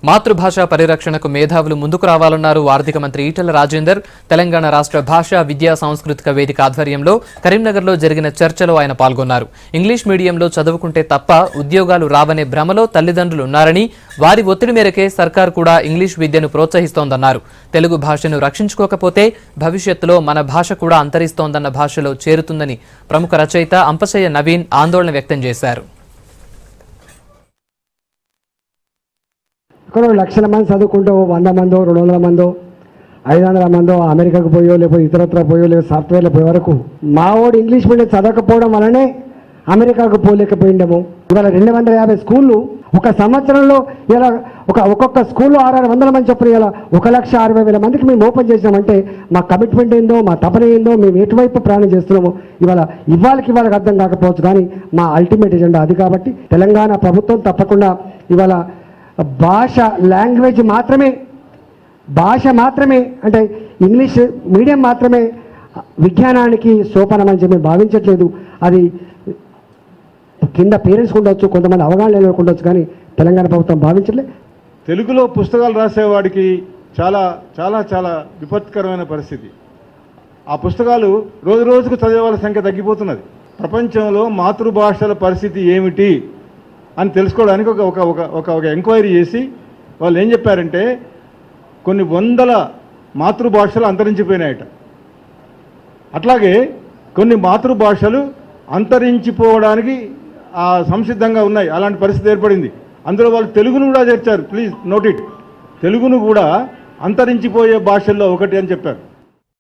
మాతృభాషా పరిరక్షణకు మేధావులు ముందుకు రావాలన్నారు ఆర్థిక మంత్రి ఈటెల రాజేందర్. తెలంగాణ రాష్ట్ర భాషా విద్యా సాంస్కృతిక వేదిక ఆధ్వర్యంలో కరీంనగర్లో జరిగిన చర్చలో ఆయన పాల్గొన్నారు. ఇంగ్లీష్ మీడియంలో చదువుకుంటే తప్ప ఉద్యోగాలు రావనే భ్రమలో తల్లిదండ్రులు ఉన్నారని, వారి ఒత్తిడి మేరకే సర్కార్ కూడా ఇంగ్లీష్ విద్యను ప్రోత్సహిస్తోందన్నారు. తెలుగు భాషను రక్షించుకోకపోతే భవిష్యత్తులో మన భాష కూడా అంతరిస్తోందన్న భాషలో చేరుతుందని ప్రముఖ రచయిత అంపశయ్య నవీన్ ఆందోళన వ్యక్తం చేశారు. ఇక్కడ లక్షల మంది చదువుకుంటూ 100 మందో 200 మందో 500 మందో అమెరికాకు పోయో లేకపోతే ఇతరత్ర పోయో లేకపోతే సాఫ్ట్వేర్లో పోయే వరకు మావోడు ఇంగ్లీష్ మీడియం చదవకపోవడం వల్లనే అమెరికాకు పోలేకపోయిండము. ఇవాళ 250 స్కూళ్ళు ఒక సంవత్సరంలో ఇలా ఒక్కొక్క స్కూల్లో 600 మంది చొప్పున ఇలా 1,60,000 మందికి మేము ఓపెన్ చేసినామంటే మా కమిట్మెంట్ ఏందో, మా తపన ఏందో, మేము ఎటువైపు ప్రయాణం చేస్తున్నామో ఇవాళకి అర్థం కాకపోవచ్చు, కానీ మా అల్టిమేట్ ఎజెండా అది. కాబట్టి తెలంగాణ ప్రభుత్వం తప్పకుండా ఇవాళ భాష మాత్రమే అంటే ఇంగ్లీష్ మీడియం మాత్రమే విజ్ఞానానికి సోపానం అని చెప్పి భావించట్లేదు. అది కింద పేరెంట్స్ ఉండొచ్చు, కొంతమంది అవగాహన లేకుండొచ్చు, కానీ తెలంగాణ ప్రభుత్వం భావించట్లేదు. తెలుగులో పుస్తకాలు రాసేవాడికి చాలా చాలా చాలా విపత్కరమైన పరిస్థితి. ఆ పుస్తకాలు రోజు రోజుకు చదివే వాళ్ళ సంఖ్య తగ్గిపోతున్నది. ప్రపంచంలో మాతృభాషల పరిస్థితి ఏమిటి అని తెలుసుకోవడానికి ఒక ఎంక్వైరీ చేసి వాళ్ళు ఏం చెప్పారంటే కొన్ని 100 మాతృభాషలు అంతరించిపోయినాయట. అట్లాగే కొన్ని మాతృభాషలు అంతరించిపోవడానికి సంసిద్ధంగా ఉన్నాయి. అలాంటి పరిస్థితి ఏర్పడింది. అందులో వాళ్ళు తెలుగును కూడా చేర్చారు. Please note it. తెలుగును కూడా అంతరించిపోయే భాషల్లో ఒకటి అని చెప్పారు.